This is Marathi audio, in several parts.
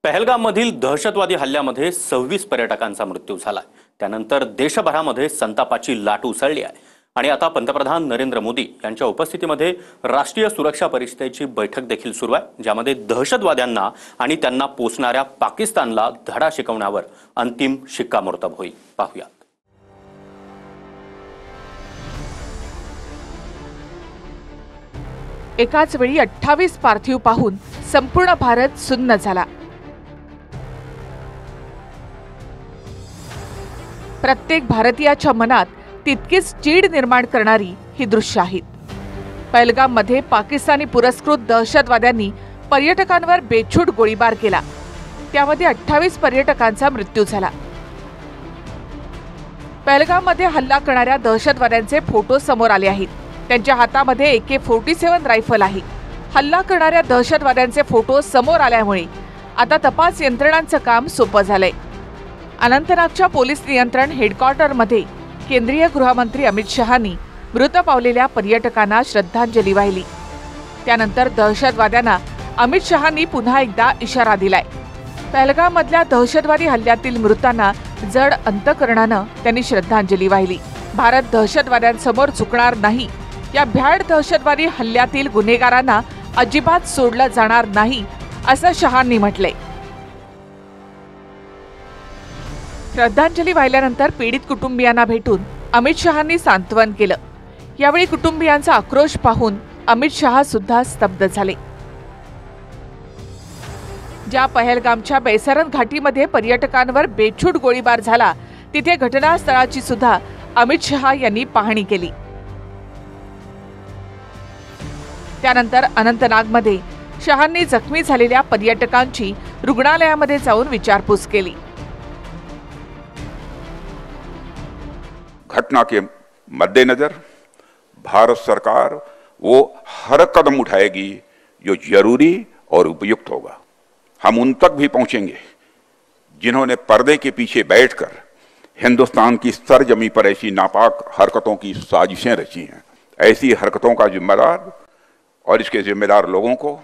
पहलगाममधील दहशतवादी हल्ल्यामध्ये 26 पर्यटकांचा मृत्यू झाला। त्यानंतर देशभरामध्ये संतापाची लाट उसळली आहे आणि आता पंतप्रधान नरेंद्र मोदी यांच्या उपस्थितीमध्ये राष्ट्रीय सुरक्षा परिषदेची बैठक देखील सुरू आहे, ज्यामध्ये दहशतवाद्यांना आणि त्यांना पोचणाऱ्या पाकिस्तानला धडा शिकवण्यावर अंतिम शिक्कामोर्तब होईल। पाहूया। एकाच वेळी 28 पार्थिव पाहून संपूर्ण भारत सुन्न झाला। प्रत्येक भारतीयाच्या मनात तितकीच चीड निर्माण करणारी ही दृश्य आहेत। पहलगाममध्ये पाकिस्तानी पुरस्कृत दहशतवाद्यांनी पर्यटकांवर बेछूट गोळीबार केला, त्यामध्ये 28 पर्यटकांचा मृत्यू झाला। पहलगाममध्ये हल्ला करणाऱ्या दहशतवाद्यांचे फोटो समोर आले आहेत। त्यांच्या हातामध्ये AK-47 रायफल आहे। हल्ला करणाऱ्या दहशतवाद्यांचे फोटो समोर आल्यामुळे आता तपास यंत्रणांचं काम सोपं झालंय। अनंतनागच्या पोलीस नियंत्रण हेडक्वार्टरमध्ये केंद्रीय गृहमंत्री अमित शहांनी मृत पावलेल्या पर्यटकांना श्रद्धांजली वाहिली। त्यानंतर दहशतवाद्यांना अमित शहांनी पुन्हा एकदा इशारा दिलाय। पहलगाममधल्या दहशतवादी हल्ल्यातील मृतांना जड अंतकरणानं त्यांनी श्रद्धांजली वाहिली। भारत दहशतवाद्यांसमोर झुकणार नाही, या भ्याड दहशतवादी हल्ल्यातील गुन्हेगारांना अजिबात सोडलं जाणार नाही, असं शहांनी म्हटलंय। श्रद्धांजली वाहिल्यानंतर पीडित कुटुंबियांना भेटून अमित शहांनी सांत्वन केलं। यावेळी कुटुंबियांचा आक्रोश पाहून अमित शहा सुद्धा स्तब्ध झाले। ज्या पहलगामच्या बैसरन घाटीमध्ये पर्यटकांवर बेछूट गोळीबार झाला, तिथे घटनास्थळाची सुद्धा अमित शहा यांनी पाहणी केली। त्यानंतर अनंतनागमध्ये शहांनी जखमी झालेल्या पर्यटकांची रुग्णालयामध्ये जाऊन विचारपूस केली। घटना के मद्देनजर भारत सरकार वो हर कदम उठाएगी जो जरूरी और उपयुक्त होगा। हम उन तक भी पहुंचेंगे जिन्होंने पर्दे के पीछे बैठकर हिंदुस्तान की सरजमी पर ऐसी नापाक हरकतों की साजिशें रची हैं। ऐसी हरकतों का जिम्मेदार और इसके जिम्मेदार लोगों को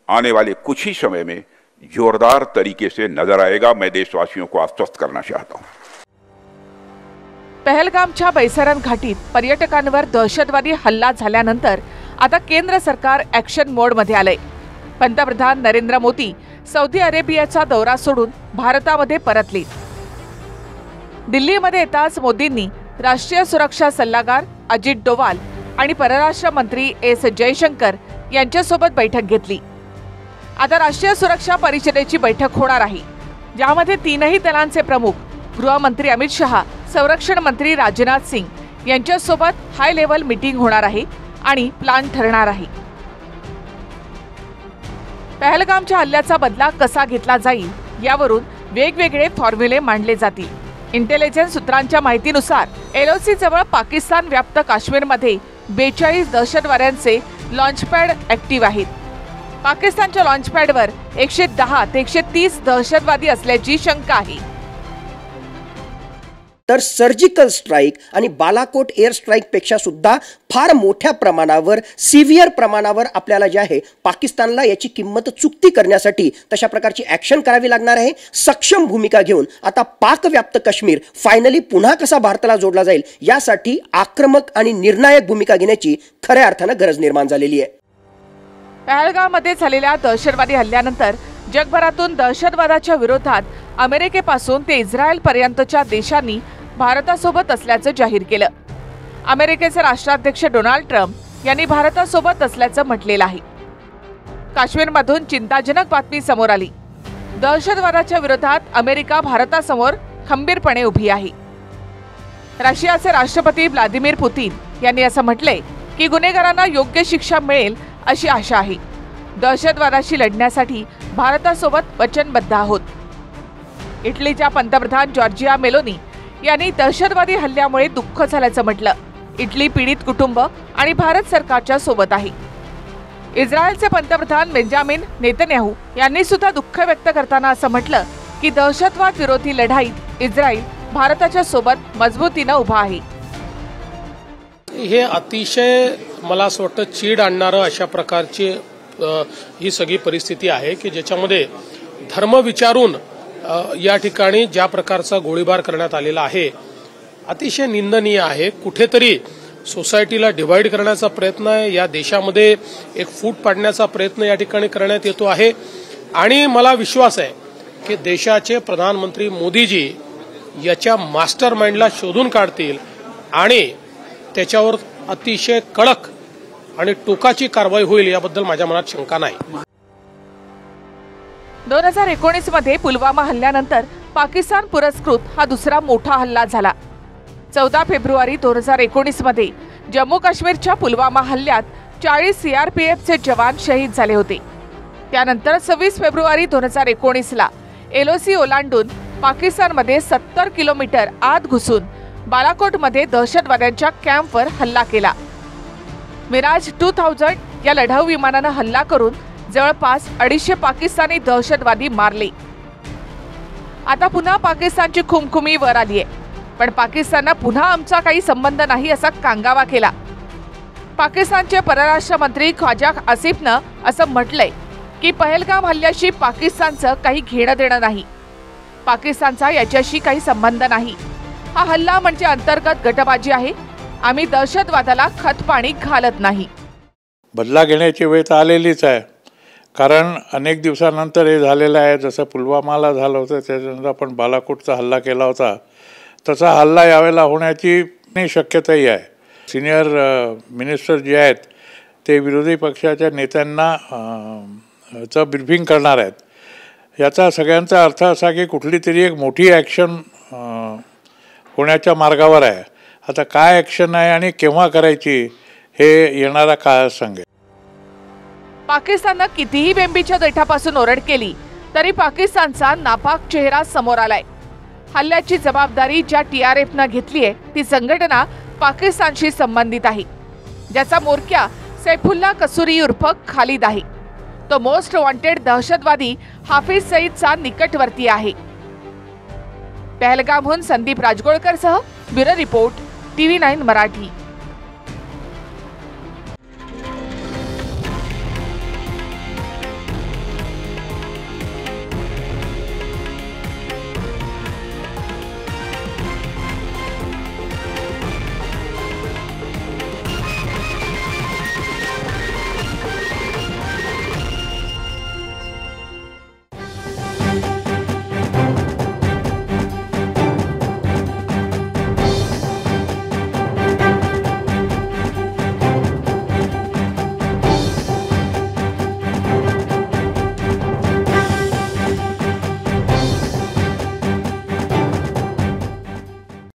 आने वाले कुछ ही समय में जोरदार तरीके से नजर आएगा। मैं देशवासियों को आश्वस्त करना चाहता हूं। पहलगामच्या बैसरन घाटीत पर्यटकांवर दहशतवादी हल्ला झाल्यानंतर आता केंद्र सरकार ॲक्शन मोडमध्ये आलंय। पंतप्रधान नरेंद्र मोदी सौदी अरेबियाचा दौरा सोडून भारतामध्ये परतले। दिल्लीमध्ये येताच मोदींनी राष्ट्रीय सुरक्षा सल्लागार अजित डोवाल आणि परराष्ट्र मंत्री एस जयशंकर यांच्यासोबत बैठक घेतली। आता राष्ट्रीय सुरक्षा परिषदेची बैठक होणार आहे, ज्यामध्ये तीनही दलांचे प्रमुख, गृहमंत्री अमित शहा, संरक्षण मंत्री राजनाथ सिंग यांच्यासोबत हाय लेव्हल मीटिंग होणार आहे आणि प्लान ठरणार आहे। पहलगामच्या हल्ल्याचा बदला कसा घेतला जाईल यावरून वेगवेगळे फॉर्म्युले मांडले जातील। इंटेलिजन्स सूत्रांच्या माहितीनुसार LOC जवळ पाकिस्तान व्याप्त काश्मीरमध्ये 42 दहशतवाद्यांचे लॉन्चपॅड ॲक्टिव्ह आहेत। पाकिस्तानच्या लॉन्चपॅडवर 110 ते 130 दहशतवादी असल्याची शंका आहे। तर सर्जिकल स्ट्राईक आणि बालाकोट एअर स्ट्राईक पेक्षा सुद्धा फार मोठ्या प्रमाणावर सिव्हिअर प्रमाणावर आपल्याला जे आहे पाकिस्तानला याची किंमत चुकती करण्यासाठी तशा प्रकारची ॲक्शन करावी लागणार आहे। सक्षम भूमिका घेऊन आता पाक व्याप्त काश्मीर फायनली पुन्हा कसा भारताला जोडला जाईल यासाठी आक्रमक आणि निर्णायक भूमिका घेण्याची खऱ्या अर्थानं गरज निर्माण झालेली आहे। पहलगाममध्ये झालेल्या दहशतवादी हल्ल्यानंतर जगभरातून दहशतवादाच्या विरोधात अमेरिकेपासून ते इस्रायल पर्यंतच्या देशांनी भारतासोबत असल्याचं जाहीर केलं। अमेरिकेचे राष्ट्राध्यक्ष डोनाल्ड ट्रम्प यांनी भारतासोबत असल्याचं म्हटलेलं आहे। काश्मीरमधून चिंताजनक बातमी समोर आली। दहशतवादाच्या विरोधात अमेरिका भारतासमोर खंबीरपणे उभी आहे। रशियाचे राष्ट्रपती व्लादिमीर पुतिन यांनी असं म्हटलंय की गुन्हेगारांना योग्य शिक्षा मिळेल अशी आशा आहे। दहशतवादाशी लढण्यासाठी भारतासोबत वचनबद्ध आहोत। इटलीच्या पंतप्रधान जॉर्जिया मेलोनी यांनी दहशतवादी हल्ल्यामुळे दुःख झाल्याचं म्हटलं। इटली पीडित कुटुंब आणि भारत सरकारच्या सोबत आहे। इस्रायलचे पंतप्रधान बेंजामिन नेतन्याहू यांनी सुद्धा दुःख व्यक्त करताना असं म्हटलं की दहशतवाद विरोधी लढाईत इस्रायल भारताच्या सोबत मजबूतीनं उभा आहे। हे अतिशय मला असं वाटतं चीड आणणारं अशा प्रकारची ही सगळी परिस्थिती आहे की ज्याच्यामध्ये धर्म विचारून या ठिकाणी ज्या प्रकारचा गोळीबार करण्यात आलेला आहे अतिशय निंदनीय आहे। कुठेतरी सोसायटीला डिवाइड करण्याचा प्रयत्न आहे, या देशामध्ये एक फूट पाडण्याचा प्रयत्न या ठिकाणी करण्यात येतो आहे। आणि मला विश्वास आहे की देशाचे प्रधानमंत्री मोदीजी याच्या मास्टर माइंडला शोधून काढतील आणि त्याच्यावर अतिशय कडक आणि टोकाची कारवाई होईल याबद्दल माझ्या मनात शंका नाही। 2019 मध्ये पुलवामा हल्ल्यानंतर पाकिस्तान पुरस्कृत हा दुसरा मोठा हल्ला झाला। 14 फेब्रुवारी 2019 मध्ये जम्मू काश्मीरच्या पुलवामा हल्ल्यात 40 सीआरपीएफचे जवान शहीद झाले होते। त्यानंतर 26 फेब्रुवारी 2019 ला एलओसी ओलांडून पाकिस्तानमध्ये 70 किलोमीटर आत घुसून बालाकोटमध्ये दहशतवाद्यांच्या कॅम्पवर हल्ला केला। मिराज 2000 या लढाऊ विमानानं हल्ला करून जवळपास 250 पाकिस्तानी दहशतवादी मारले। आता पुन्हा पाकिस्तानची खुमखुमी वर आली आहे, पण पाकिस्ताननं पुन्हा आमचा काही संबंध नाही असा कांगावा केला। पाकिस्तानचे परराष्ट्र मंत्री ख्वाजा आसिफनं असं म्हटलंय की पहलगाम हल्ल्याशी पाकिस्तानचं काही घेणं देणं नाही, पाकिस्तानचा याच्याशी काही संबंध नाही। हा हल्ला म्हणजे अंतर्गत गटबाजी आहे, आम्ही दहशतवादाला खतपाणी घालत नाही। बदला घेण्याची वेळ तर आलेलीच आहे, कारण अनेक दिवसानंतर हे झालेलं आहे। जसं पुलवामाला झालं होतं त्याच्यानंतर आपण बालाकोटचा हल्ला केला होता, तसा हल्ला यावेळेला होण्याची शक्यताही आहे। सिनियर मिनिस्टर जे आहेत ते विरोधी पक्षाच्या नेत्यांना चं ब्रीफिंग करणार आहेत। याचा सगळ्यांचा अर्थ असा की कुठली तरी एक मोठी ॲक्शन होण्याच्या मार्गावर आहे। आता काय ॲक्शन आहे आणि केव्हा करायची हे येणारा काळ सांगेल। पाकिस्ताननं कितीही बेंबीच्या देठापासून ओरड केली तरी पाकिस्तानचा नापाक चेहरा समोर आलाय। हल्ल्याची जबाबदारी ज्या TRFनं घेतलीये ती संघटना पाकिस्तानशी संबंधित आहे, ज्याचा म्होरक्या सैफुल्ला कसुरी उर्फ खालिद आहे। तो मोस्ट वॉन्टेड दहशतवादी हाफिज सईदचा निकटवर्ती आहे। पहलगामहून संदीप राजगोळकरसह ब्युरो रिपोर्ट TV9 मराठी।